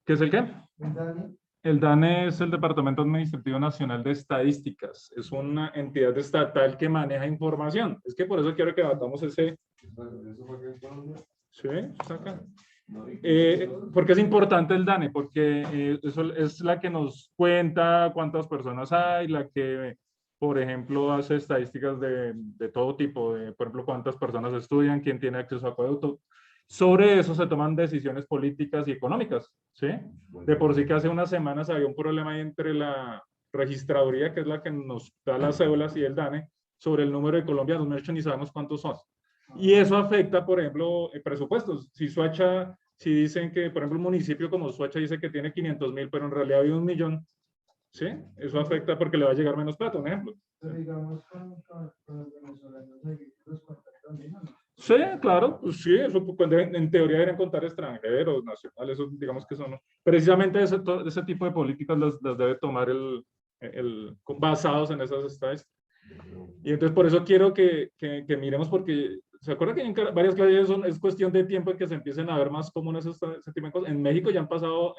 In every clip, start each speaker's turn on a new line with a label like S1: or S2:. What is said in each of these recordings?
S1: ¿Qué es el qué? El DANE es el Departamento Administrativo Nacional de Estadísticas. Es una entidad estatal que maneja información. Es que por eso quiero que debatamos ese. Sí, está acá. Porque es importante el DANE, porque eso es la que nos cuenta cuántas personas hay, la que, por ejemplo, hace estadísticas de todo tipo, por ejemplo, cuántas personas estudian, quién tiene acceso a acueducto. Sobre eso se toman decisiones políticas y económicas, ¿sí? De por sí que hace unas semanas había un problema ahí entre la registraduría, que es la que nos da las cédulas, y el DANE, sobre el número de colombianos. De hecho, ni sabemos cuántos son. Y eso afecta, por ejemplo, presupuestos. Si Soacha, si dicen que, por ejemplo, un municipio como Soacha dice que tiene 500.000, pero en realidad hay 1.000.000, ¿sí? Eso afecta porque le va a llegar menos plata, un ejemplo.
S2: Pero digamos, con los venezolanos hay los cuentan también, ¿no?
S1: Sí, claro, pues sí, eso en teoría deberían contar extranjeros, nacionales, eso, digamos que son, precisamente ese tipo de políticas las debe tomar basados en esas estadísticas. Y entonces por eso quiero que miremos, porque se acuerda que en varias clases es cuestión de tiempo en que se empiecen a ver más comunes ese tipo de cosas. En México ya han pasado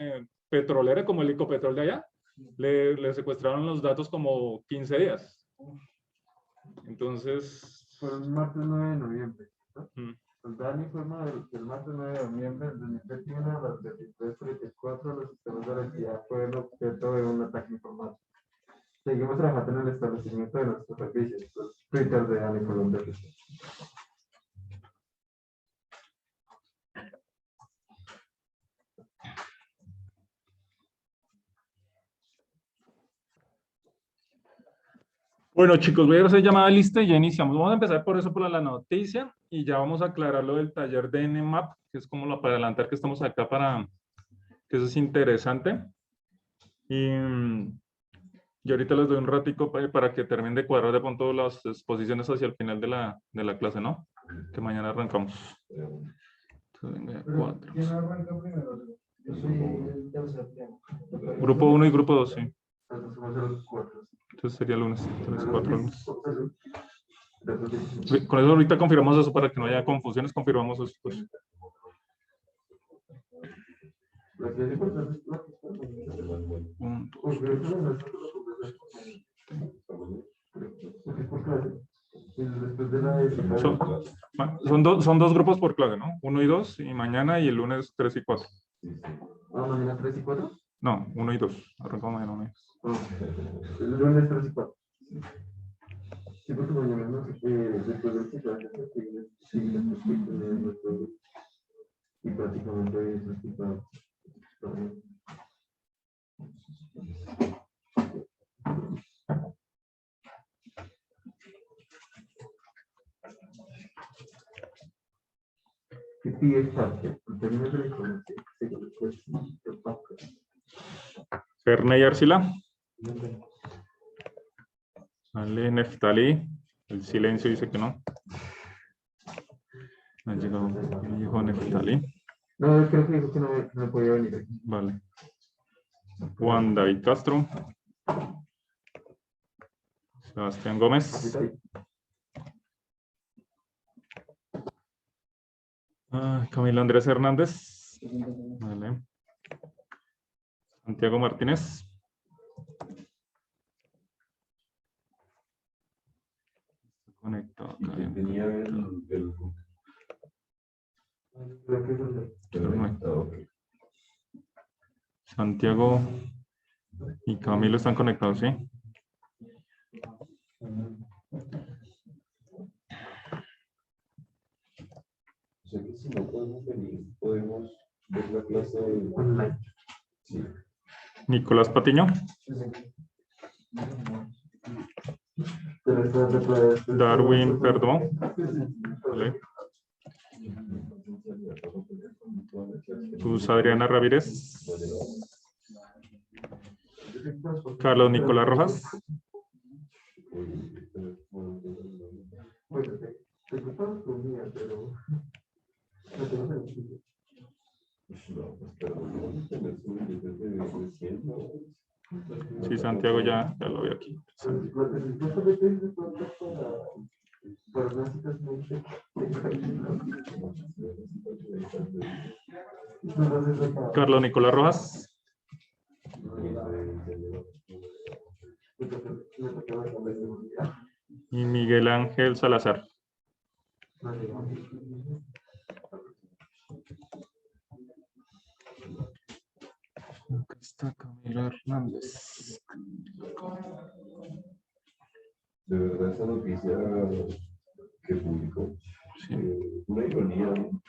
S1: petroleras como el Ecopetrol de allá, le secuestraron los datos como 15 días. Entonces...
S3: Fue el martes 9 de noviembre. El DANE informa del martes 9 de noviembre del 2021 a las 23:34 los sistemas de la entidad fueron objeto de un ataque informático. Seguimos trabajando en el establecimiento de nuestros servicios. Twitter de DANE Colombia.
S1: Bueno, chicos, voy a hacer llamada lista y ya iniciamos. Vamos a empezar por eso, por la noticia, y ya vamos a aclarar lo del taller de NMAP, que es como para adelantar que estamos acá para que eso es interesante. Y ahorita les doy un ratico para que terminen de cuadrar de pronto las exposiciones hacia el final de la clase, ¿no? Que mañana arrancamos. Entonces, venga, cuatro.
S2: ¿Quién arranca primero? Yo soy el tercer tiempo.
S1: Grupo 1 y grupo 2, sí.
S3: Entonces
S1: Entonces sería lunes, 3, 4 lunes. Con eso ahorita confirmamos eso para que no haya confusiones, confirmamos eso. Pues. Son dos grupos por clase, ¿no? 1 y 2, y mañana y el lunes 3 y 4.
S3: ¿Ah, mañana 3 y 4?
S1: No, 1 y 2. Arrancamos mañana 1 y 2.
S3: El lunes 3 y 4. Sí, porque mañana no después del ciclo, y prácticamente eso es ¿qué pide el chat? En términos de la información,
S1: Ferney Arcila. Vale, Neftali. El silencio dice que no. No llegó Neftali.
S3: No, creo que dijo que no podía venir.
S1: Vale. Juan David Castro. Sebastián Gómez. Camilo Andrés Hernández. Vale. Santiago Martínez. Conectado. Santiago y Camilo están conectados, ¿sí?
S4: O sea que si no podemos venir, podemos ver la clase online. Sí.
S1: Nicolás Patiño. Darwin Perdomo. Vale. Luz Adriana Ramírez. Carlos Nicolás Rojas. Sí, Santiago ya lo veo aquí.
S3: Por básicamente,
S1: Carlos Nicolás Rojas y Miguel Ángel Salazar. Acá está Camilo Hernández.
S4: De verdad, esa noticia que publicó, una ironía, ¿no?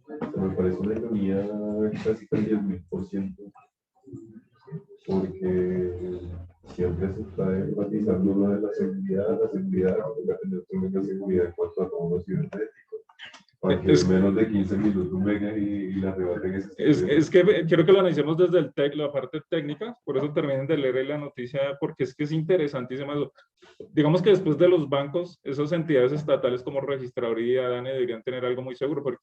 S4: O sea, me parece una ironía casi al 10.000%, porque siempre se está enfatizando lo de la seguridad, que tenga tener tremenda seguridad en cuanto a todos los cibernéticos, para que en menos de 15 minutos vengan y la rebaten ese
S1: es que quiero que lo analicemos desde la parte técnica, por eso terminen de leer la noticia, porque es que es interesantísimo eso. Digamos que después de los bancos, esas entidades estatales como registraduría, DANE, deberían tener algo muy seguro, porque,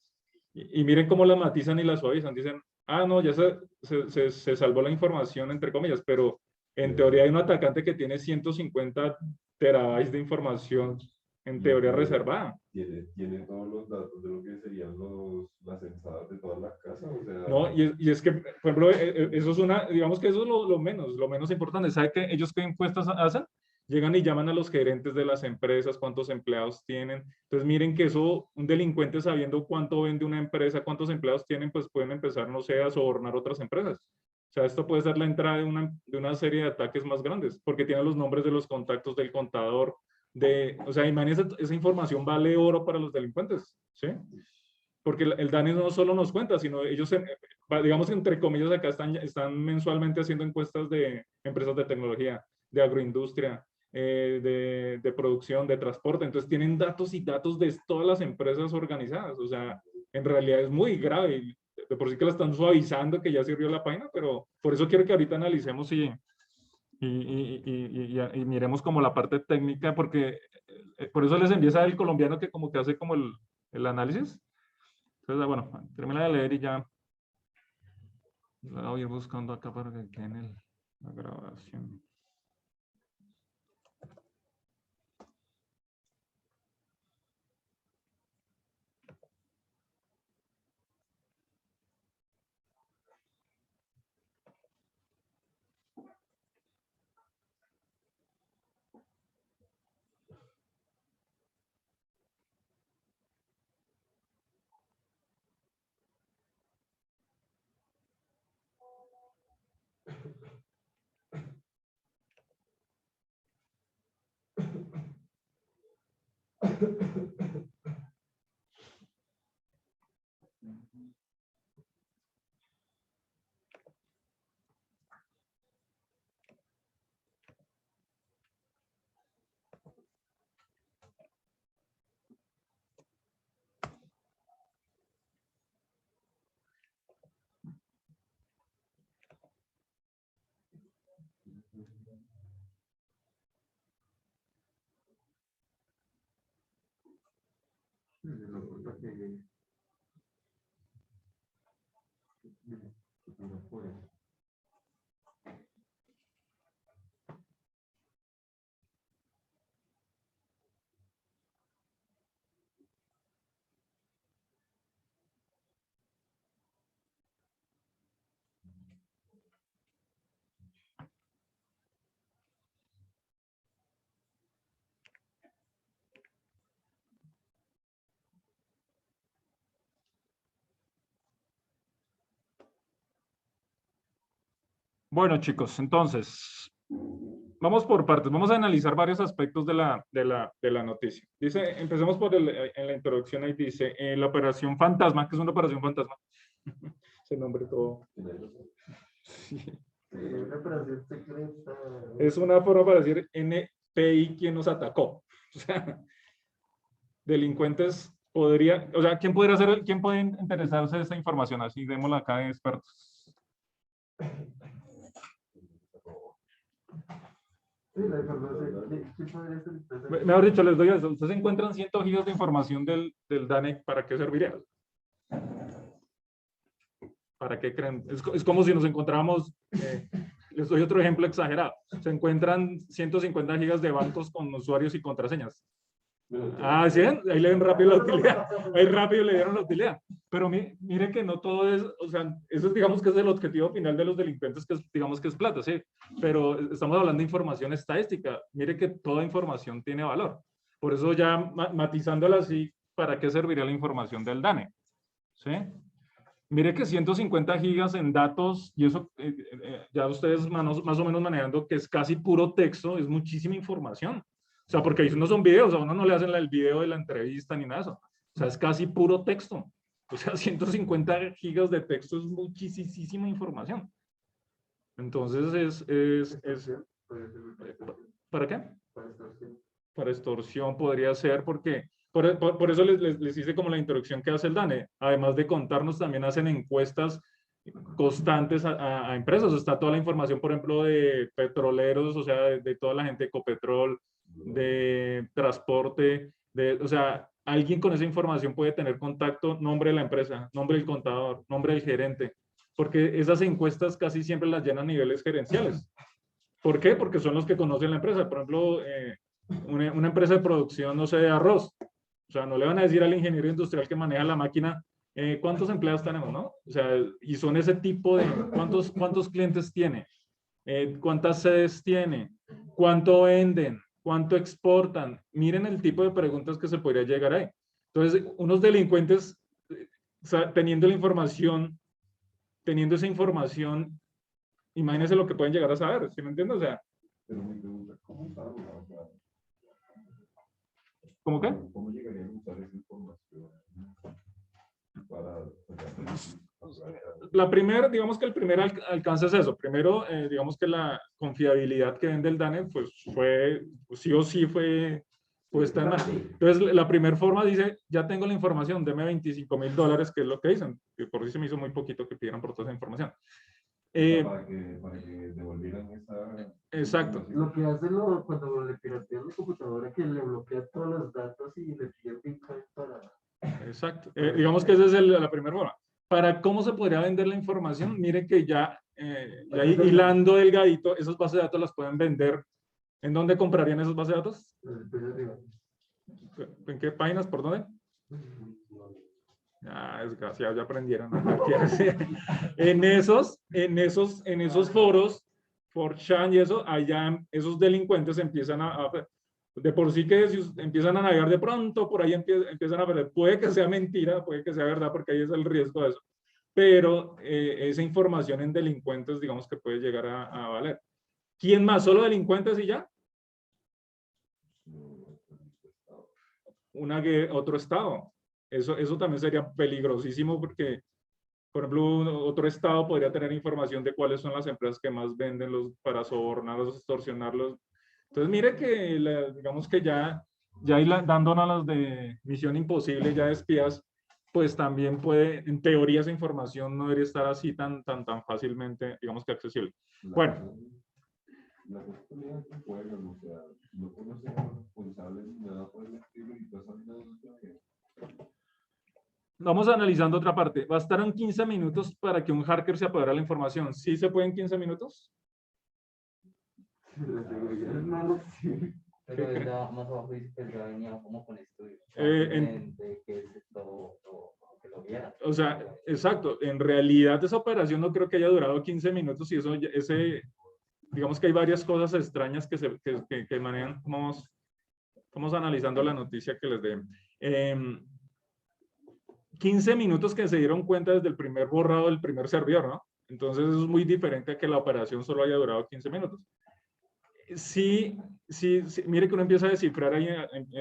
S1: y miren cómo la matizan y la suavizan, dicen, ah, no, ya se salvó la información, entre comillas, pero en teoría hay un atacante que tiene 150 terabytes de información en teoría reservada.
S4: Tiene todos los datos de lo que serían las entradas de todas las casas, o sea...
S1: No, y es que, por ejemplo, eso es una, digamos que eso es lo menos importante. ¿Sabe que ellos qué encuestas hacen? Llegan y llaman a los gerentes de las empresas, cuántos empleados tienen. Entonces, miren que eso, un delincuente sabiendo cuánto vende una empresa, cuántos empleados tienen, pues pueden empezar, no sé, a sobornar otras empresas. O sea, esto puede ser la entrada de una serie de ataques más grandes, porque tiene los nombres de los contactos del contador, o sea, imagínense, esa información vale oro para los delincuentes, ¿sí? Porque el DANE no solo nos cuenta, sino ellos, digamos, entre comillas, acá están mensualmente haciendo encuestas de empresas de tecnología, de agroindustria, de producción, de transporte. Entonces tienen datos y datos de todas las empresas organizadas. O sea, en realidad es muy grave. Y de por sí que la están suavizando, que ya sirvió la página, pero por eso quiero que ahorita analicemos y miremos como la parte técnica, porque por eso les empieza el colombiano que como que hace como el análisis. Entonces, bueno, termina de leer y ya la voy a ir buscando acá para que quede en la grabación. Bueno, chicos, entonces, vamos por partes. Vamos a analizar varios aspectos de la noticia. Dice, empecemos por en la introducción, ahí dice, la operación fantasma, que es una operación fantasma. Ese nombre todo. Sí.
S3: Una operación secreta.
S1: Es una forma para decir NPI quien nos atacó. O sea, delincuentes podría, o sea, ¿quién puede interesarse de esta información? Así démosla acá de expertos.
S3: Sí, la información. ¿Qué podría ser?
S1: Mejor dicho, les doy eso. Ustedes encuentran 100 gigas de información del DANE, ¿para qué serviría? ¿Para qué creen? Es como si nos encontráramos, les doy otro ejemplo exagerado. Se encuentran 150 gigas de bancos con usuarios y contraseñas. Ah, ¿sí? Ahí le ven rápido la utilidad. Ahí rápido le dieron la utilidad. Pero mire que no todo es, o sea, eso es, digamos que es el objetivo final de los delincuentes, que es, digamos que es plata, sí. Pero estamos hablando de información estadística. Mire que toda información tiene valor. Por eso ya matizándola así, ¿para qué serviría la información del DANE? ¿Sí? Mire que 150 gigas en datos, y eso ya ustedes más o menos manejando que es casi puro texto, es muchísima información. O sea, porque ahí no son videos, a uno no le hacen el video de la entrevista ni nada de eso. O sea, es casi puro texto. O sea, 150 gigas de texto es muchísima información. Entonces ¿para qué? Para extorsión podría ser, porque por eso les hice como la introducción que hace el DANE. Además de contarnos, también hacen encuestas constantes a empresas. Está toda la información, por ejemplo, de petroleros, o sea, de toda la gente de Ecopetrol, de transporte, o sea, alguien con esa información puede tener contacto, nombre de la empresa, nombre del contador, nombre del gerente, porque esas encuestas casi siempre las llenan a niveles gerenciales. ¿Por qué? Porque son los que conocen la empresa. Por ejemplo, una empresa de producción, no sé, de arroz. O sea, no le van a decir al ingeniero industrial que maneja la máquina cuántos empleados tenemos, ¿no? O sea, y son ese tipo de, ¿cuántos clientes tiene? ¿Cuántas sedes tiene? ¿Cuánto venden? ¿Cuánto exportan? Miren el tipo de preguntas que se podría llegar ahí. Entonces, unos delincuentes, teniendo la información, teniendo esa información, imagínense lo que pueden llegar a saber, ¿sí me entiendes? O sea, ¿cómo qué?
S4: ¿Cómo llegarían a usar esa información para...
S1: La primera, digamos que el primer alcance es eso. Primero, digamos que la confiabilidad que vende el DANE, pues sí o sí fue puesta en la... Entonces, la primera forma dice, ya tengo la información, deme $25,000, que es lo que dicen. Que por sí se me hizo muy poquito que pidieran por toda esa información.
S4: Para que devolvieran esa...
S1: Exacto.
S3: Lo que hace cuando le piratean la computadora es que le bloquea todos los datos y le pide Bitcoin para...
S1: Exacto. Digamos que esa es la primera forma. Para cómo se podría vender la información, mire que ya hilando delgadito, esas bases de datos las pueden vender. ¿En dónde comprarían esas bases de datos? ¿En qué páginas? ¿Por dónde? Ah, desgraciado, ya aprendieron. En esos foros, 4chan y eso, allá esos delincuentes empiezan de por sí que si empiezan a navegar de pronto, por ahí empiezan a ver, puede que sea mentira, puede que sea verdad, porque ahí es el riesgo de eso, pero esa información en delincuentes, digamos que puede llegar a valer. ¿Quién más? ¿Solo delincuentes y ya? Otro estado. Eso también sería peligrosísimo porque, por ejemplo, otro estado podría tener información de cuáles son las empresas que más venden para sobornarlos, extorsionarlos. Entonces, mire que digamos que ya dándonos las de Misión Imposible, ya de espías, pues también puede, en teoría, esa información no debería estar así tan fácilmente, digamos que accesible. Bueno.
S4: Las oportunidades que juegan, o sea, no conocen a los responsables ni nada por el estilo y pasan nada.
S1: Vamos analizando otra parte. Bastaron 15 minutos para que un hacker se apoderara de la información. ¿Sí se puede en 15 minutos?
S2: Pero ya más abajo dice que ya venía como con estudios.
S1: O sea, exacto. En realidad esa operación no creo que haya durado 15 minutos y eso, digamos que hay varias cosas extrañas que manejan. Vamos analizando la noticia que les den. 15 minutos que se dieron cuenta desde el primer borrado del primer servidor, ¿no? Entonces eso es muy diferente a que la operación solo haya durado 15 minutos. Sí, mire que uno empieza a descifrar ahí,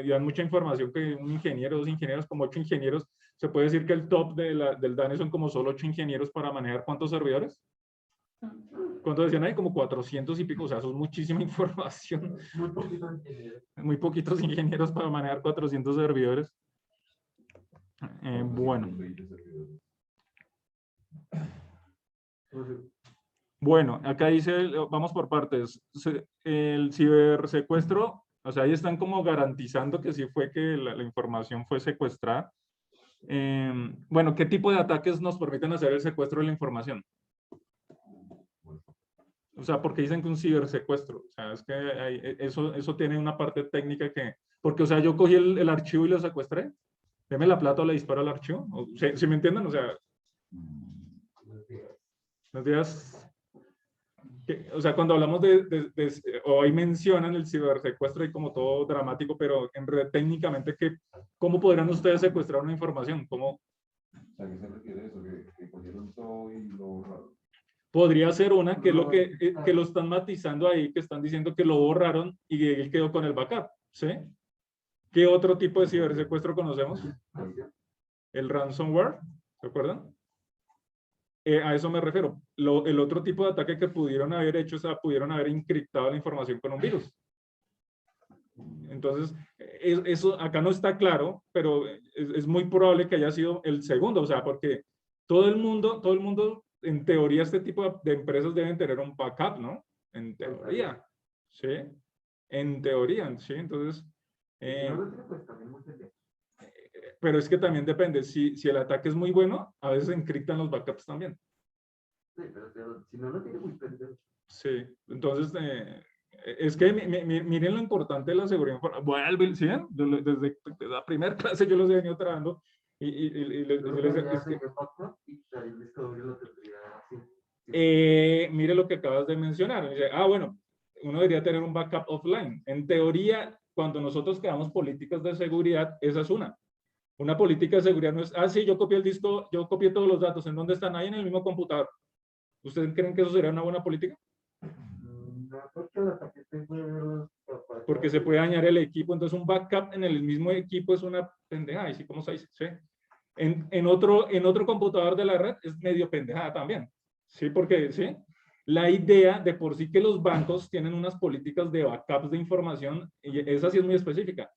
S1: dan mucha información que un ingeniero, 2 ingenieros, como 8 ingenieros, se puede decir que el top del DANE son como solo 8 ingenieros para manejar ¿cuántos servidores? ¿Cuántos decían ahí? Como 400 y pico, o sea, eso es muchísima información. Muy poquitos ingenieros para manejar 400 servidores. Bueno, acá dice, vamos por partes, el cibersecuestro, o sea, ahí están como garantizando que sí fue que la información fue secuestrada. Bueno, ¿qué tipo de ataques nos permiten hacer el secuestro de la información? O sea, porque dicen que un cibersecuestro, o sea, es que eso tiene una parte técnica que Porque, o sea, yo cogí el archivo y lo secuestré. Deme la plata o le disparo al archivo. ¿Sí me entienden? O sea, los días... O sea, cuando hablamos o ahí mencionan el cibersecuestro y como todo dramático, pero en realidad técnicamente, ¿cómo podrán ustedes secuestrar una información? ¿Cómo?
S4: ¿A qué se refiere eso? Que cogieron todo y lo borraron.
S1: Podría ser una, que es lo que lo están matizando ahí, que están diciendo que lo borraron y él quedó con el backup, ¿sí? ¿Qué otro tipo de cibersecuestro conocemos? El ransomware, ¿se acuerdan? A eso me refiero. El otro tipo de ataque que pudieron haber hecho, o sea, pudieron haber encriptado la información con un virus. Entonces, eso acá no está claro, pero es muy probable que haya sido el segundo, o sea, porque todo el mundo, en teoría, este tipo de empresas deben tener un backup, ¿no? En teoría, ¿sí? En teoría, ¿sí? Entonces, pero es que también depende, si el ataque es muy bueno, a veces encriptan los backups también.
S3: Sí, pero si no lo tiene muy pendejo.
S1: Sí, entonces, es que miren lo importante de la seguridad. Bueno, ¿sí? Desde la primera clase yo los he venido trabajando mire lo que acabas de mencionar. Dice, bueno, uno debería tener un backup offline. En teoría, cuando nosotros creamos políticas de seguridad, esa es una. Una política de seguridad no es, sí, yo copié el disco, yo copié todos los datos. ¿En dónde están? Ahí en el mismo computador. ¿Ustedes creen que eso sería una buena política? Porque se puede dañar el equipo, entonces un backup en el mismo equipo es una pendejada, y sí, ¿cómo se dice? ¿Sí? En otro computador de la red es medio pendejada también, ¿sí? Porque, ¿sí? La idea de por sí que los bancos tienen unas políticas de backups de información, y esa sí es muy específica.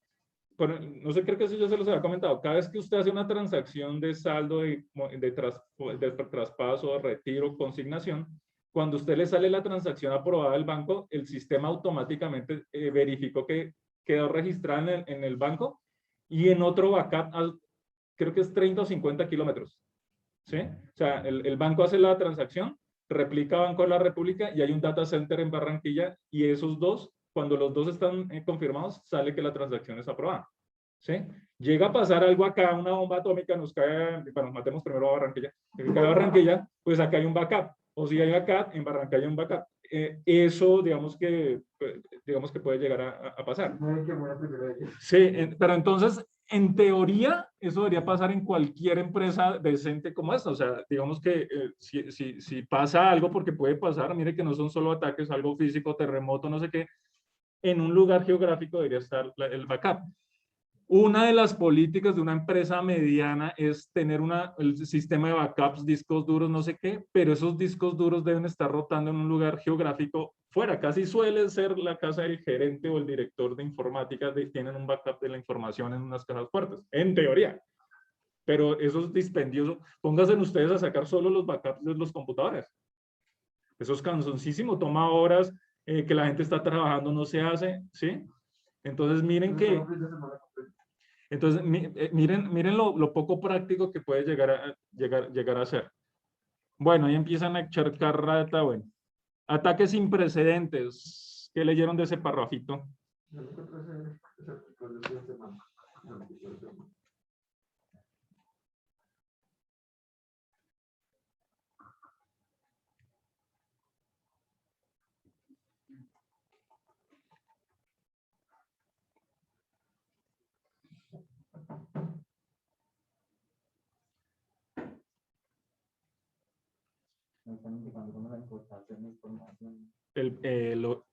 S1: Pero, no sé, creo que eso ya se los había comentado, cada vez que usted hace una transacción de saldo, de traspaso, retiro, consignación, cuando a usted le sale la transacción aprobada del banco, el sistema automáticamente verificó que quedó registrada en el banco y en otro backup, creo que es 30 o 50 kilómetros. ¿Sí? O sea, el banco hace la transacción, replica Banco de la República y hay un data center en Barranquilla y esos dos, cuando los dos están confirmados, sale que la transacción es aprobada. ¿Sí? Llega a pasar algo acá, una bomba atómica nos cae, bueno, matemos primero a Barranquilla, que cae a Barranquilla, pues acá hay un backup. O si hay backup, en Barranquilla hay un backup. Eso, digamos que puede llegar a pasar. Sí, pero entonces, en teoría, eso debería pasar en cualquier empresa decente como esta. O sea, digamos que si pasa algo, porque puede pasar, mire que no son solo ataques, algo físico, terremoto, no sé qué, en un lugar geográfico debería estar el backup. Una de las políticas de una empresa mediana es tener el sistema de backups, discos duros, no sé qué, pero esos discos duros deben estar rotando en un lugar geográfico fuera. Casi suele ser la casa del gerente o el director de informática, tienen un backup de la información en unas cajas fuertes, en teoría. Pero eso es dispendioso. Pónganse ustedes a sacar solo los backups de los computadores. Eso es cansoncísimo, toma horas, que la gente está trabajando, no se hace, ¿sí? Entonces miren que... Entonces, miren lo poco práctico que puede llegar a ser. Bueno, ahí empiezan a echar carrata, bueno. Ataques sin precedentes. ¿Qué leyeron de ese parrafito?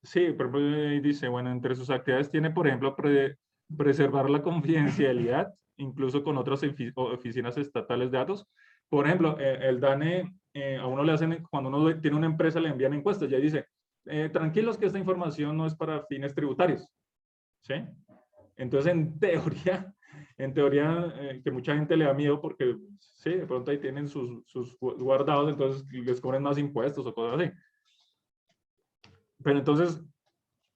S1: Sí, por ejemplo, dice, bueno, entre sus actividades tiene, por ejemplo, preservar la confidencialidad, incluso con otras oficinas estatales de datos. Por ejemplo, el DANE, a uno le hacen, cuando uno tiene una empresa, le envían encuestas, y ahí dice, tranquilos que esta información no es para fines tributarios. ¿Sí? Entonces, en teoría, que mucha gente le da miedo porque, sí, de pronto ahí tienen sus guardados, entonces les cobran más impuestos o cosas así. Pero entonces,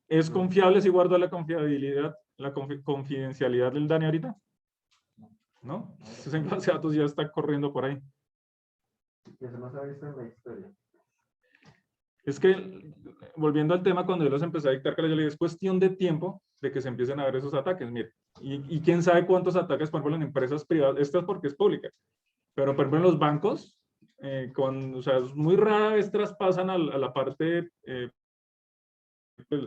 S1: ¿es confiable si guardo la confidencialidad del DANE ahorita? ¿No? Ese base de datos ya está corriendo por ahí.
S3: Eso no se ha visto en la historia.
S1: Es que, volviendo al tema, cuando yo los empecé a dictar clases, yo le dije, es cuestión de tiempo de que se empiecen a ver esos ataques. Mire, y quién sabe cuántos ataques, por ejemplo, en empresas privadas, esta es porque es pública, pero por ejemplo en los bancos, o sea, muy rara vez traspasan a la parte, pues,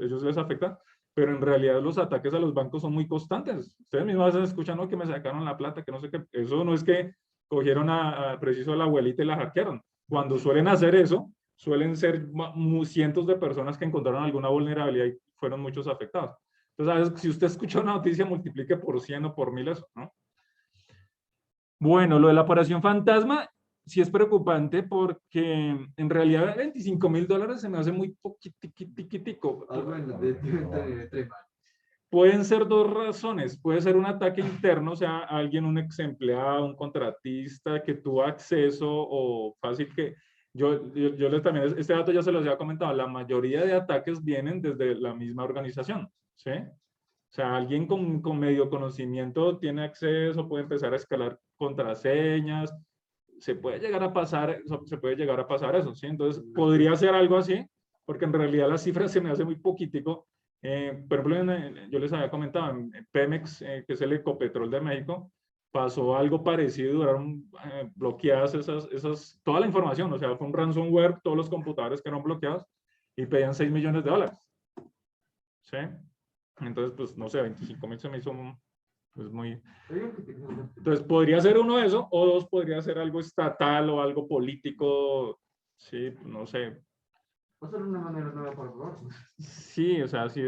S1: ellos les afecta, pero en realidad los ataques a los bancos son muy constantes. Ustedes mismos a veces escuchan, no, que me sacaron la plata, que no sé qué. Eso no es que cogieron preciso a la abuelita y la hackearon. Cuando suelen hacer eso, suelen ser cientos de personas que encontraron alguna vulnerabilidad y fueron muchos afectados. Entonces, a veces, si usted escucha una noticia, multiplique por 100 o por 1000 eso, ¿no? Bueno, lo de la operación fantasma sí es preocupante porque en realidad $25.000 se me hace muy poquitico.
S3: Algo de
S1: Pueden ser dos razones. Puede ser un ataque interno, o sea, alguien, un ex empleado, un contratista que tuvo acceso o fácil que... Yo les también, este dato ya se los había comentado, la mayoría de ataques vienen desde la misma organización, ¿sí? O sea, alguien con medio conocimiento tiene acceso, puede empezar a escalar contraseñas, se puede llegar a pasar eso, ¿sí? Entonces, podría ser algo así, porque en realidad las cifras se me hace muy poquitico. Por ejemplo, yo les había comentado, en Pemex, que es el Ecopetrol de México, pasó algo parecido, duraron bloqueadas toda la información, o sea, fue un ransomware, todos los computadores quedaron bloqueados y pedían $6 millones. ¿Sí? Entonces, pues, no sé, 25.000 se me hizo pues, muy... Entonces, podría ser uno de eso, o dos, podría ser algo estatal o algo político, sí, no sé.
S3: Va a ser una manera nueva para probar.
S1: Sí, o sea, sí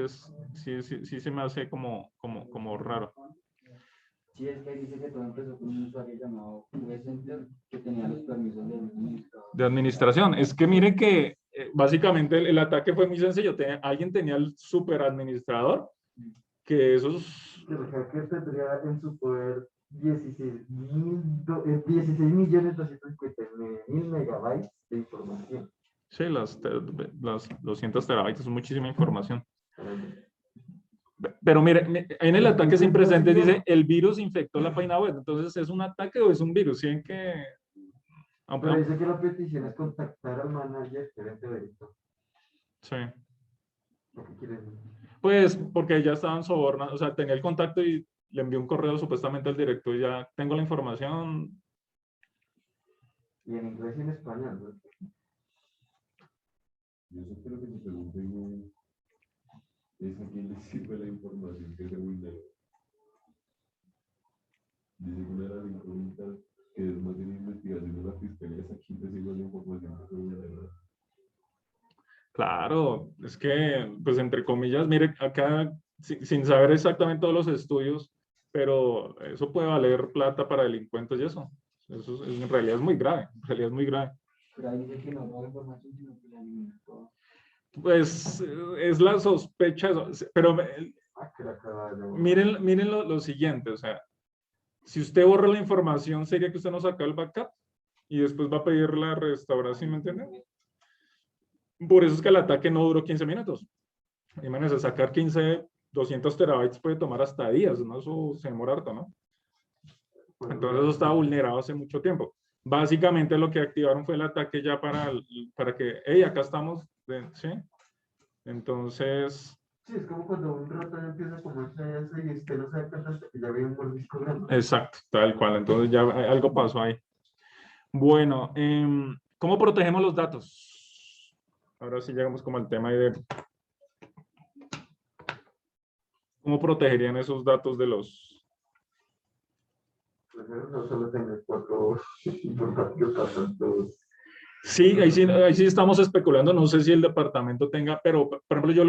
S1: se me hace como raro.
S2: Sí, es que dice que todo empezó con un usuario llamado VCenter que tenía los permisos de administrador.
S1: De administración. Es que miren que básicamente el ataque fue muy sencillo. Alguien tenía el super administrador, que esos...
S3: El hacker tendría en su poder 16.259.000 megabytes de información.
S1: Sí, las 200 terabytes, es muchísima información. Pero mire, en el ataque sin precedentes dice, el virus infectó la página web. Entonces, ¿es un ataque o es un virus? ¿Sí?
S3: Pero dice que la petición es contactar al manager gerente de esto.
S1: Sí.
S3: ¿Qué quiere decir?
S1: Pues porque ya estaban sobornados, o sea, tenía el contacto y le envió un correo supuestamente al director y ya tengo la información.
S3: Y en inglés y en español, ¿no?
S4: Yo eso creo que se pregunten es a quién le sirve la información que se vulneró. Dice que una de las incógnitas que es más bien investigación de la fiscalía es a quién le sirve la información que se vulneró.
S1: Claro, es que, pues entre comillas, mire, acá, sin saber exactamente todos los estudios, pero eso puede valer plata para delincuentes y eso. Eso en realidad es muy grave, en realidad es muy grave.
S2: Pero ahí dice que no roba información, sino que la elimina toda.
S1: Pues es la sospecha, pero miren lo siguiente, o sea, si usted borra la información, sería que usted no sacó el backup y después va a pedir la restauración, ¿me entiende? Por eso es que el ataque no duró 15 minutos. Imagínense, sacar 200 terabytes puede tomar hasta días, ¿no? Eso se demora harto, ¿no? Entonces eso estaba vulnerado hace mucho tiempo. Básicamente lo que activaron fue el ataque ya para que, hey, acá estamos, ¿sí? Entonces...
S3: Sí, es como cuando un ratón empieza como ese y usted no se da cuenta hasta que ya ve un buen disco grande.
S1: Exacto, tal cual. Entonces ya algo pasó ahí. Bueno, ¿cómo protegemos los datos? Ahora sí llegamos como al tema de cómo protegerían esos datos de los...
S3: No solo tener 4 informativos pasan todos.
S1: Sí, ahí sí estamos especulando, no sé si el departamento tenga, pero por ejemplo yo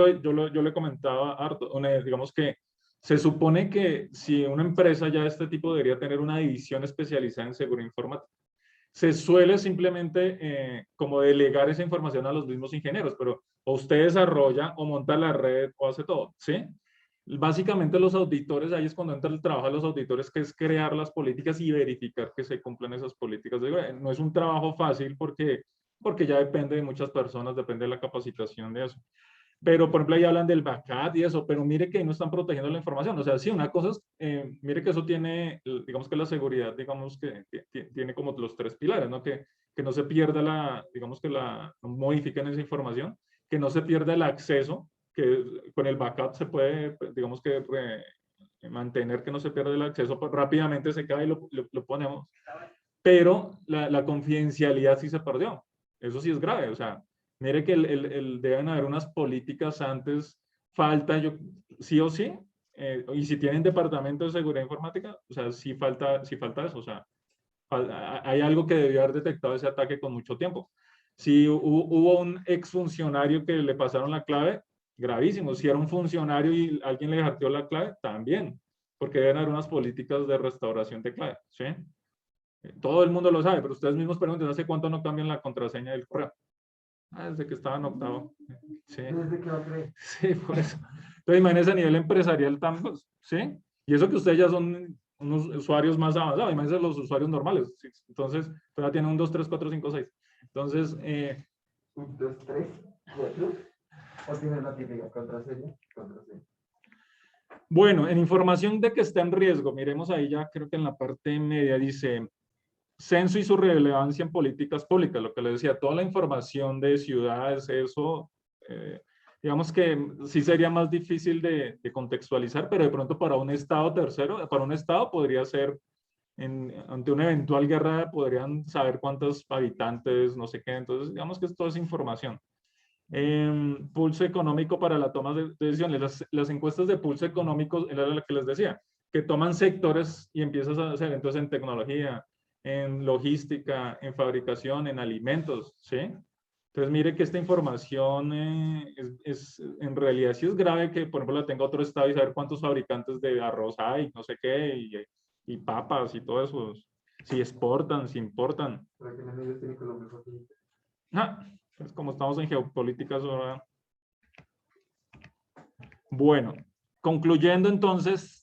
S1: le comentaba harto, digamos que se supone que si una empresa ya de este tipo debería tener una división especializada en seguridad informática. Se suele simplemente como delegar esa información a los mismos ingenieros, pero o usted desarrolla o monta la red o hace todo, ¿sí? Básicamente los auditores, ahí es cuando entra el trabajo de los auditores, que es crear las políticas y verificar que se cumplan esas políticas. No es un trabajo fácil porque ya depende de muchas personas, depende de la capacitación de eso. Pero, por ejemplo, ahí hablan del backup y eso, pero mire que ahí no están protegiendo la información. O sea, sí, una cosa es, mire que eso tiene, digamos que la seguridad, digamos que tiene como los tres pilares, ¿no? Que no se pierda digamos que no modifiquen esa información, que no se pierda el acceso, que con el backup se puede, digamos que mantener que no se pierda el acceso, pues rápidamente se cae y lo ponemos. Pero la confidencialidad sí se perdió. Eso sí es grave, o sea, mire que deben haber unas políticas antes, falta, sí o sí, y si tienen departamento de seguridad informática, o sea, sí falta eso, o sea, hay algo que debió haber detectado ese ataque con mucho tiempo. Si hubo un exfuncionario que le pasaron la clave, gravísimo. Si era un funcionario y alguien le hackeó la clave, también, porque deben haber unas políticas de restauración de clave, ¿sí? Todo el mundo lo sabe, pero ustedes mismos preguntan, ¿hace cuánto no cambian la contraseña del correo? Desde que estaba en octavo. Sí.
S3: Desde que va a creer.
S1: Sí, por eso. Entonces, imagínense a nivel empresarial también, ¿sí? Y eso que ustedes ya son unos usuarios más avanzados, imagínense los usuarios normales. ¿Sí? Entonces, todavía tienen 1, 2, 3, 4, 5, 6. Entonces,
S3: 1, 2, 3, 4. ¿O tiene la típica contraseña?
S1: Bueno, en información de que está en riesgo, miremos ahí ya, creo que en la parte media dice, censo y su relevancia en políticas públicas, lo que les decía, toda la información de ciudades, eso, digamos que sí sería más difícil de contextualizar, pero de pronto para un estado tercero, para un estado podría ser, ante una eventual guerra, podrían saber cuántos habitantes, no sé qué, entonces digamos que esto es información. Pulso económico para la toma de decisiones. Las encuestas de pulso económico era lo que les decía, que toman sectores y empiezas a hacer, entonces en tecnología, en logística, en fabricación, en alimentos, ¿sí? Entonces mire que esta información en realidad sí es grave que, por ejemplo, la tenga otro estado y saber cuántos fabricantes de arroz hay, no sé qué, y papas y todo eso, si exportan, si importan.
S3: Para que no me digas que Colombia fue
S1: Pues como estamos en geopolíticas ahora. Bueno, concluyendo entonces.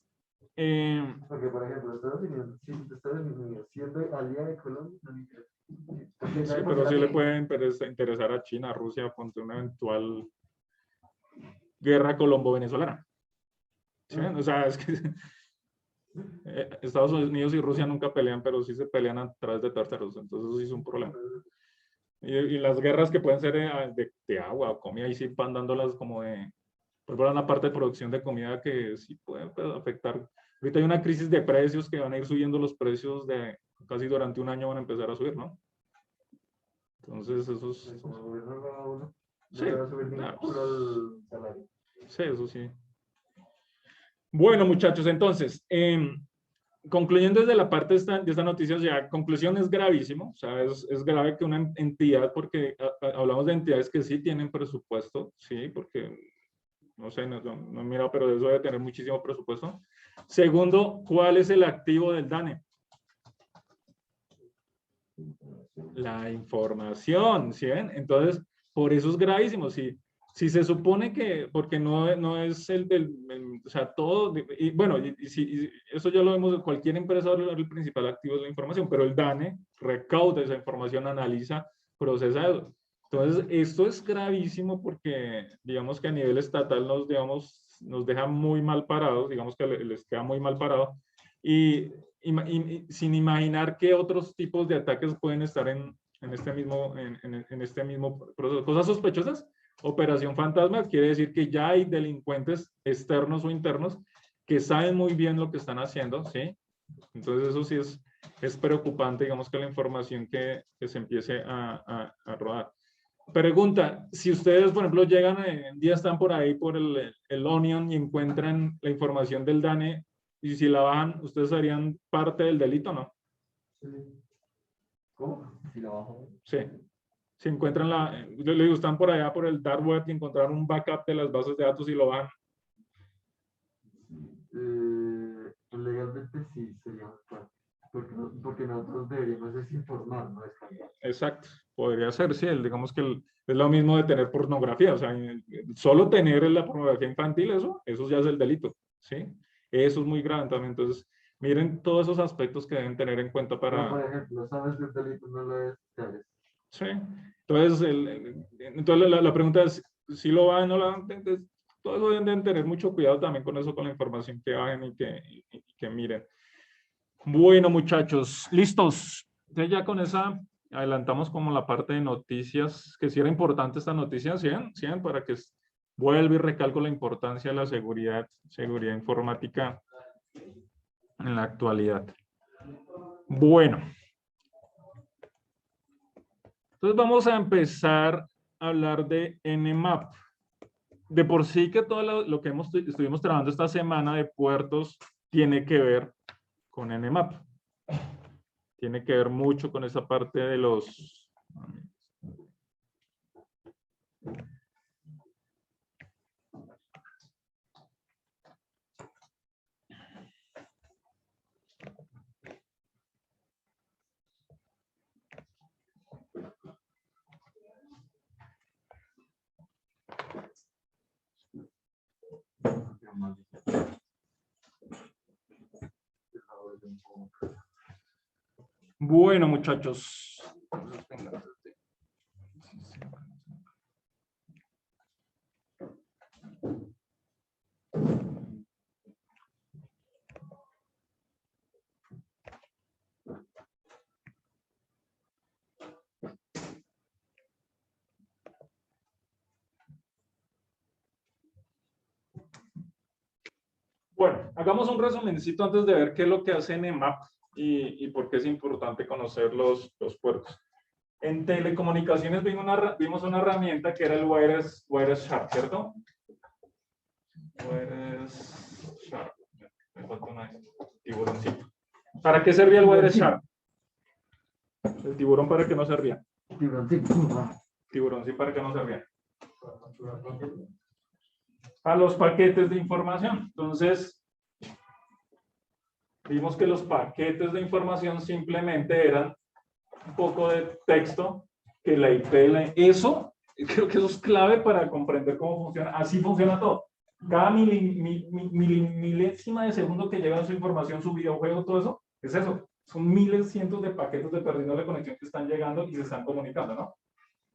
S3: Porque, por ejemplo, Estados Unidos siendo aliado de Colombia, no me interesa.
S1: Sí, pero sí le puede interesar a China, a Rusia, ponte una eventual guerra colombo-venezolana. ¿Sí? O sea, es que Estados Unidos y Rusia nunca pelean, pero sí se pelean a través de terceros, entonces eso sí es un problema. Y las guerras que pueden ser de agua o comida, y sí van dándolas como de, por ejemplo, una parte de producción de comida que sí puede afectar. Ahorita hay una crisis de precios que van a ir subiendo los precios de casi durante un año van a empezar a subir, ¿no? Entonces, eso es... Sí, sí, eso sí. Bueno, muchachos, entonces, concluyendo desde la parte de esta noticia, ya conclusión es gravísimo, o sea, es grave que una entidad, porque hablamos de entidades que sí tienen presupuesto, sí, porque, no sé, no he mirado, pero eso debe tener muchísimo presupuesto. Segundo, ¿cuál es el activo del DANE? La información, ¿sí ven? Entonces, por eso es gravísimo, si se supone que, porque no es o sea, todo, y bueno, eso ya lo vemos, cualquier empresa, el principal activo es la información, pero el DANE recauda esa información, analiza, procesa eso. Entonces, esto es gravísimo porque, digamos que a nivel estatal nos deja muy mal parados, digamos que les queda muy mal parado, y sin imaginar qué otros tipos de ataques pueden estar en este mismo proceso. Cosas sospechosas. Operación fantasma quiere decir que ya hay delincuentes externos o internos que saben muy bien lo que están haciendo, ¿sí? Entonces eso sí es preocupante, digamos que la información que se empiece a rodar. Pregunta, si ustedes, por ejemplo, llegan, un día están por ahí por el Onion y encuentran la información del DANE, y si la bajan, ¿ustedes harían parte del delito o no?
S3: ¿Cómo?
S2: Si la bajo.
S1: Sí. Si encuentran le gustan por allá por el dark web y encontraron un backup de las bases de datos y lo bajan.
S3: Legalmente sí sería parte. Porque nosotros deberíamos desinformar, no descargar.
S1: Exacto, podría ser, sí, digamos que es lo mismo de tener pornografía, o sea, solo tener la pornografía infantil, eso ya es el delito, ¿sí? Eso es muy grave también, entonces, miren todos esos aspectos que deben tener en cuenta para...
S3: Pero, por ejemplo, sabes del delito, no lo es, ¿sabes?
S1: Sí, entonces, la pregunta es, si lo van, no lo van, entonces, todo eso deben de tener mucho cuidado también con eso, con la información que bajen y que miren. Bueno, muchachos, listos. Entonces ya con esa adelantamos como la parte de noticias, que sí era importante esta noticia, ¿sí? ¿Sí? Para que vuelva y recalco la importancia de la seguridad informática en la actualidad. Bueno. Entonces vamos a empezar a hablar de Nmap. De por sí que todo lo que estuvimos trabajando esta semana de puertos tiene que ver con Nmap. Tiene que ver mucho con esa parte de los... Bueno, muchachos. Bueno, hagamos un resumencito antes de ver qué es lo que hace Nmap y por qué es importante conocer los puertos. En telecomunicaciones vimos una herramienta que era el Wireless Sharp, ¿cierto? Wireless Sharp. Me falta una tiburoncito. ¿Para qué servía el Wireless Sharp? ¿El tiburón para qué no servía? Tiburón, sí, ¿para qué no servía? A los paquetes de información. Entonces, vimos que los paquetes de información simplemente eran un poco de texto, que la IP, eso, creo que eso es clave para comprender cómo funciona. Así funciona todo. Cada milésima de segundo que llega su información, su videojuego, todo eso, es eso. Son miles, cientos de paquetes dependiendo de la conexión que están llegando y se están comunicando, ¿no?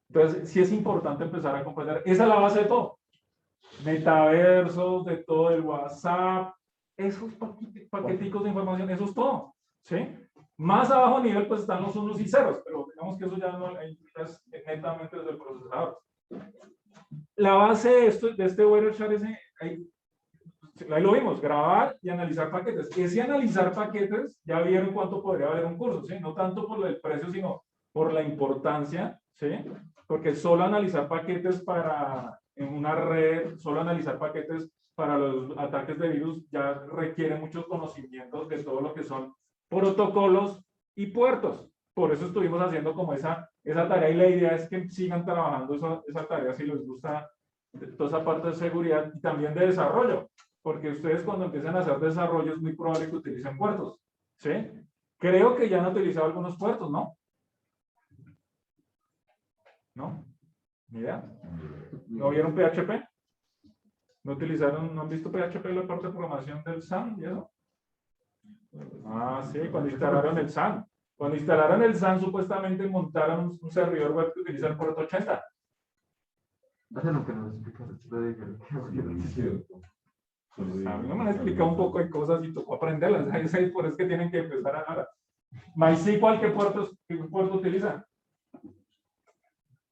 S1: Entonces, sí es importante empezar a comprender. Esa es la base de todo. Metaversos, de todo el WhatsApp, esos paqueticos de información, eso es todo, ¿sí? Más a bajo nivel, pues están los unos y ceros, pero digamos que eso ya no es netamente desde el procesador. La base de este Wireless Sharp es, ahí lo vimos, grabar y analizar paquetes. Ese analizar paquetes, ya vieron cuánto podría valer un curso, ¿sí? No tanto por el precio, sino por la importancia, ¿sí? Porque solo analizar paquetes en una red, solo analizar paquetes para los ataques de virus ya requiere muchos conocimientos de todo lo que son protocolos y puertos. Por eso estuvimos haciendo como esa tarea y la idea es que sigan trabajando esa tarea si les gusta toda esa parte de seguridad y también de desarrollo, porque ustedes cuando empiezan a hacer desarrollo es muy probable que utilicen puertos, ¿sí? Creo que ya han utilizado algunos puertos, ¿no? ¿No? ¿Ni idea? ¿No vieron PHP? ¿No utilizaron, no han visto PHP en la parte de programación del SAN y eso? Ah, sí, cuando instalaron el SAN. Cuando instalaron el SAN, supuestamente montaron un servidor web que utiliza el puerto 80.
S3: Hace lo que nos explica,
S1: A mí no me han explicado un poco de cosas y tocó aprenderlas. Por eso es que tienen que empezar ahora. MySQL, ¿qué puerto utiliza?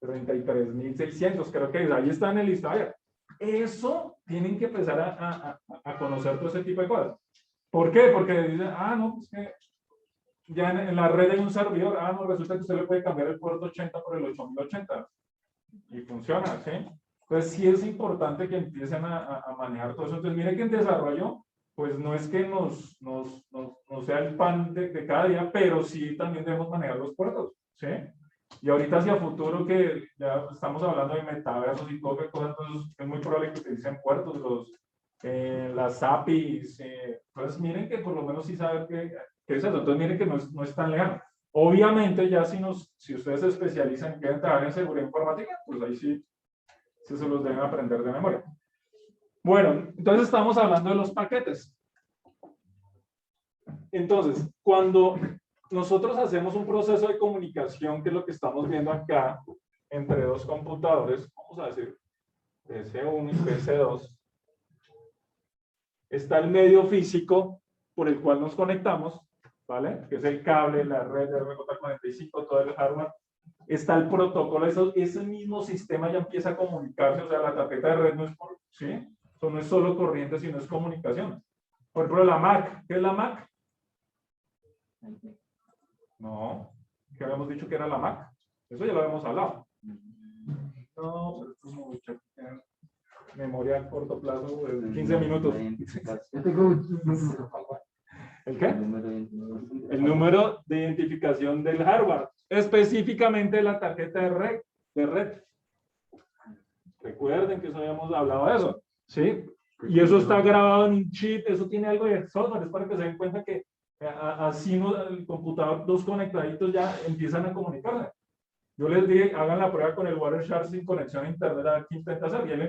S1: 33.600, creo que es. Ahí está en el listado. Eso tienen que empezar a conocer todo ese tipo de cosas. ¿Por qué? Porque dicen, no, pues que ya en la red hay un servidor, no, resulta que usted le puede cambiar el puerto 80 por el 8080 y funciona, ¿sí? Entonces sí es importante que empiecen a manejar todo eso. Entonces miren que en desarrollo, pues no es que no sea el pan de cada día, pero sí también debemos manejar los puertos, ¿sí? Y ahorita hacia futuro que ya estamos hablando de metaversos y todo que cosas, entonces es muy probable que utilicen puertos, las APIs, entonces miren que por lo menos sí saben qué es eso, entonces miren que no es tan lejano. Obviamente ya si ustedes se especializan en quieren trabajar en seguridad informática, pues ahí sí se los deben aprender de memoria. Bueno, entonces estamos hablando de los paquetes. Entonces, cuando nosotros hacemos un proceso de comunicación, que es lo que estamos viendo acá, entre dos computadores, vamos a decir, PC1 y PC2. Está el medio físico por el cual nos conectamos, ¿vale? Que es el cable, la red de RJ45, todo el hardware. Está el protocolo, ese mismo sistema ya empieza a comunicarse, o sea, la tarjeta de red no es, ¿sí? Eso no es solo corriente, sino es comunicación. Por ejemplo, la Mac, ¿qué es la Mac? No, que habíamos dicho que era la Mac. Eso ya lo habíamos hablado. No, pero esto es mucho. Memoria a corto plazo, 15 minutos. ¿El qué? El número de identificación del hardware, específicamente la tarjeta de red. Recuerden que eso habíamos hablado de eso, ¿sí? Y eso está grabado en un chip, eso tiene algo de software, es para que se den cuenta que así el computador, dos conectaditos ya empiezan a comunicarse. Yo les dije, hagan la prueba con el Wireshark sin conexión a internet, a ver qué intenta hacer. Y él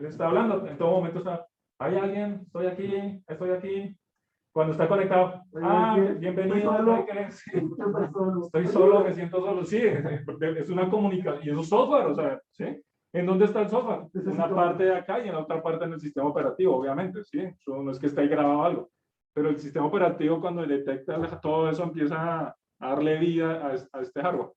S1: está hablando, en todo momento está, hay alguien, estoy aquí. Cuando está conectado, bienvenido, estoy solo, me siento solo. Sí, es una comunicación, y eso es software, o sea, ¿sí? ¿En dónde está el software? En una parte de acá y en la otra parte en el sistema operativo, obviamente, ¿sí? Eso no es que esté ahí grabado algo. Pero el sistema operativo, cuando detecta todo eso, empieza a darle vida a este hardware.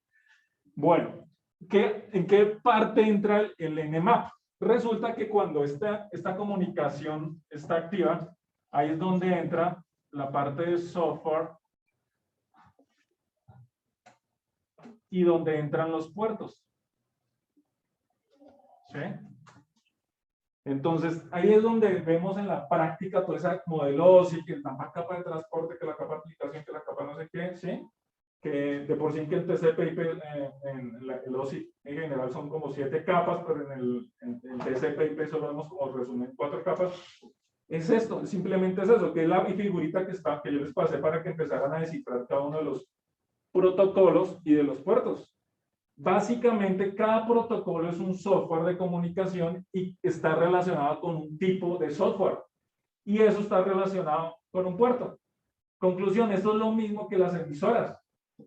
S1: Bueno, ¿en qué parte entra el Nmap? Resulta que cuando esta comunicación está activa, ahí es donde entra la parte de software y donde entran los puertos. ¿Sí? Entonces, ahí es donde vemos en la práctica todo ese modelo OSI, que la capa de transporte, que la capa de aplicación, que la capa no sé qué, ¿sí? Que de por sí que el TCP/IP, el OSI en general son como 7 capas, pero en el TCP/IP solo vemos como resumen 4 capas. Es esto, simplemente es eso, que es la figurita que yo les pasé para que empezaran a descifrar cada uno de los protocolos y de los puertos. Básicamente, cada protocolo es un software de comunicación y está relacionado con un tipo de software. Y eso está relacionado con un puerto. Conclusión, esto es lo mismo que las emisoras.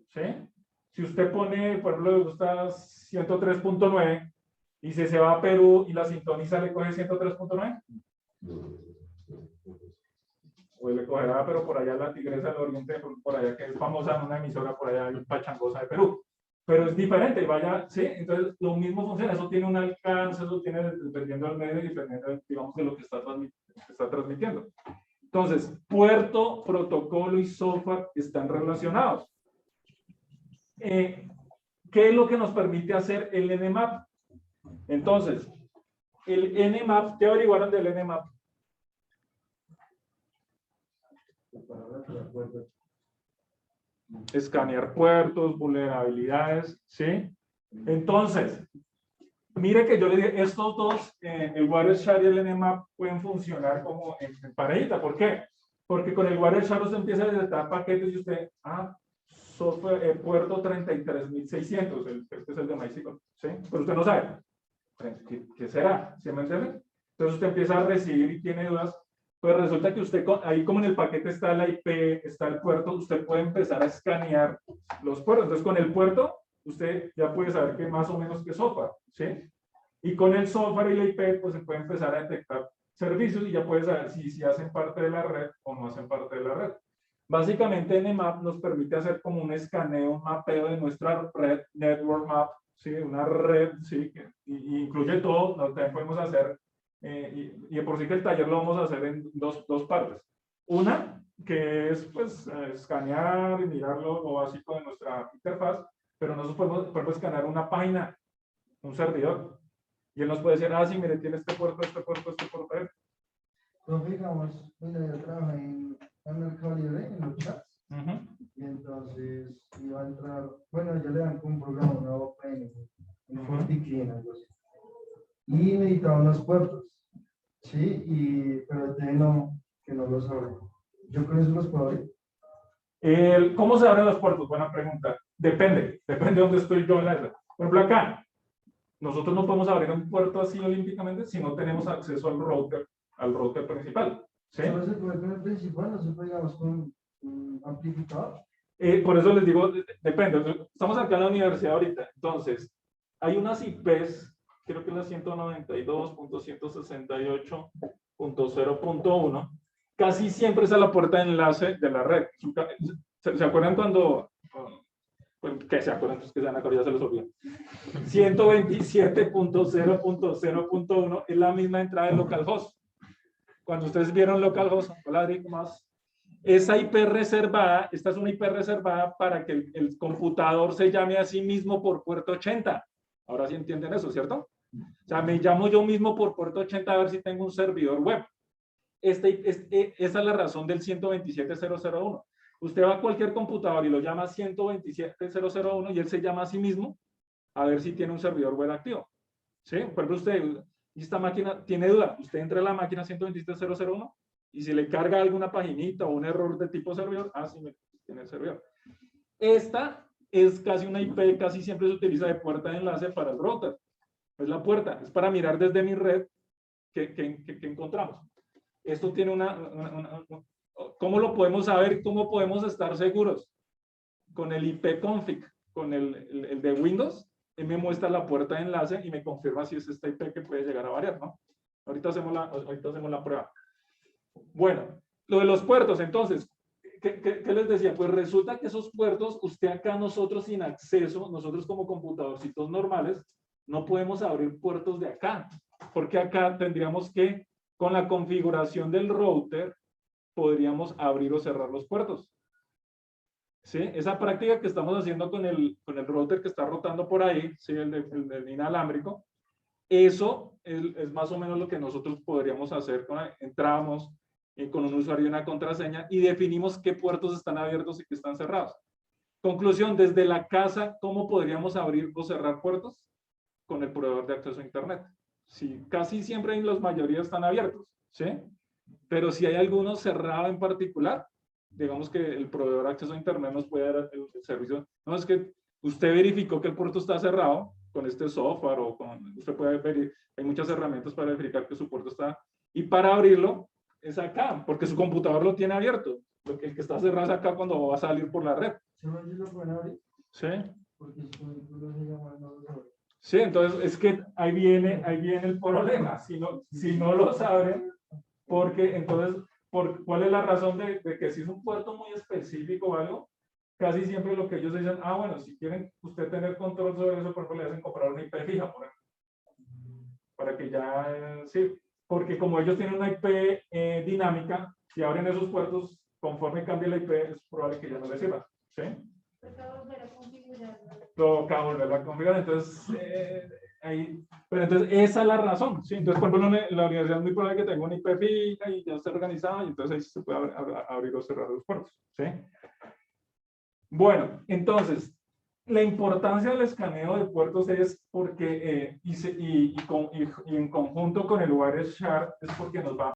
S1: ¿Sí? Si usted pone, por ejemplo, le gusta 103.9 y si se va a Perú y la sintoniza, ¿le coge 103.9? O le cogerá, pero por allá la Tigresa del Oriente, por allá que es famosa en una emisora, por allá en Pachangosa de Perú. Pero es diferente, y vaya, ¿sí? Entonces, lo mismo funciona, eso tiene un alcance, eso tiene, dependiendo del medio y dependiendo, digamos, de lo que está transmitiendo. Entonces, puerto, protocolo y software están relacionados. ¿Qué es lo que nos permite hacer el Nmap? Entonces, el Nmap, ¿qué averiguaron del Nmap? Escanear puertos, vulnerabilidades, ¿sí? Entonces, mire que yo le dije, estos dos, el Wireshark y el Nmap pueden funcionar como en parejita. ¿Por qué? Porque con el Wireshark usted empieza a detectar paquetes y usted, software, puerto 33.600, este es el de MySQL, ¿sí? Pero usted no sabe, ¿qué será? ¿Sí me entiende? Entonces usted empieza a recibir y tiene dudas, pues resulta que usted, ahí como en el paquete está la IP, está el puerto, usted puede empezar a escanear los puertos. Entonces con el puerto, usted ya puede saber que más o menos qué software, ¿sí? Y con el software y la IP, pues se puede empezar a detectar servicios y ya puede saber si hacen parte de la red o no hacen parte de la red. Básicamente Nmap nos permite hacer como un escaneo, un mapeo de nuestra red, Network Map, ¿sí? Una red, ¿sí? Que incluye todo, también podemos hacer, y de por sí que el taller lo vamos a hacer en dos partes. Una, que es pues escanear y mirar lo básico de nuestra interfaz, pero nosotros podemos escanear una página, un servidor, y él nos puede decir, sí, mire, tiene este puerto.
S5: Entonces, digamos, yo trabajé en Mercado Libre, en los chats, y entonces iba a entrar, bueno, ya le dan como un programa, una VPN, un FortiKey, algo así, y necesitaba unos puertos, ¿sí? Pero que no los abre. ¿Yo con eso los puedo abrir?
S1: ¿Cómo se abren los puertos? Buena pregunta. Depende de dónde estoy yo en la red. Por ejemplo, acá, nosotros no podemos abrir un puerto así olímpicamente si no tenemos acceso al router principal. ¿Sí?
S5: ¿Solo se puede con el principal? ¿No se puede, digamos, con un amplificador?
S1: Por eso les digo, depende. Estamos acá en la universidad ahorita. Entonces, hay unas IPs creo que es la 192.168.0.1, casi siempre es a la puerta de enlace de la red. ¿Se acuerdan cuando, que se acuerdan, pues que se van a acordar, ya se los olvidó? 127.0.0.1 es la misma entrada de localhost. Cuando ustedes vieron localhost, hola Adri, ¿cómo vas? Esa IP reservada, esta es una IP reservada para que el computador se llame a sí mismo por puerto 80. Ahora sí entienden eso, ¿cierto? O sea, me llamo yo mismo por puerto 80 a ver si tengo un servidor web. Esa es la razón del 127.0.0.1. Usted va a cualquier computador y lo llama 127.0.0.1 y él se llama a sí mismo a ver si tiene un servidor web activo. ¿Sí? Por ejemplo, usted, y esta máquina tiene duda, usted entra a la máquina 127.0.0.1 y si le carga alguna paginita o un error de tipo servidor, sí, tiene el servidor. Esta es casi una IP, casi siempre se utiliza de puerta de enlace para el router. Es la puerta, es para mirar desde mi red que encontramos. Esto tiene ¿cómo lo podemos saber? ¿Cómo podemos estar seguros? Con el IP config, con el de Windows, él me muestra la puerta de enlace y me confirma si es esta IP que puede llegar a variar, ¿no? Ahorita hacemos la prueba. Bueno, lo de los puertos, entonces, ¿qué les decía? Pues resulta que esos puertos, usted acá, nosotros sin acceso, nosotros como computadorcitos normales, no podemos abrir puertos de acá, porque acá tendríamos que, con la configuración del router, podríamos abrir o cerrar los puertos. ¿Sí? Esa práctica que estamos haciendo con el router que está rotando por ahí, ¿sí? el inalámbrico, eso es más o menos lo que nosotros podríamos hacer. Entramos con un usuario y una contraseña y definimos qué puertos están abiertos y qué están cerrados. Conclusión, desde la casa, ¿cómo podríamos abrir o cerrar puertos? Con el proveedor de acceso a Internet. Sí, casi siempre en la mayoría están abiertos, ¿sí? Pero si hay alguno cerrado en particular, digamos que el proveedor de acceso a Internet nos puede dar el servicio. No, es que usted verificó que el puerto está cerrado con este software o usted puede ver, hay muchas herramientas para verificar que su puerto está, y para abrirlo es acá, porque su computador lo tiene abierto. El que está cerrado es acá cuando va a salir por la red.
S5: ¿Solo ellos lo pueden abrir?
S1: Sí.
S5: Porque su vehículo se llama no lo abre.
S1: Sí, entonces es que ahí viene el problema. Si no los abren, porque entonces, ¿cuál es la razón de que si es un puerto muy específico o algo? Casi siempre lo que ellos dicen, bueno, si quieren usted tener control sobre eso, por ejemplo, le hacen comprar una IP fija, por ejemplo, para que ya, sí, porque como ellos tienen una IP dinámica, si abren esos puertos, conforme cambie la IP, es probable que ya no les sirva, ¿sí? Toca volverla a configurar, entonces, pero entonces esa es la razón, ¿sí? Entonces, por ejemplo, la universidad es muy probable que tenga una IP fija y ya esté organizada, y entonces ahí se puede abrir o cerrar los puertos, ¿sí? Bueno, entonces, la importancia del escaneo de puertos es porque, y en conjunto con el Wireshark, es porque nos va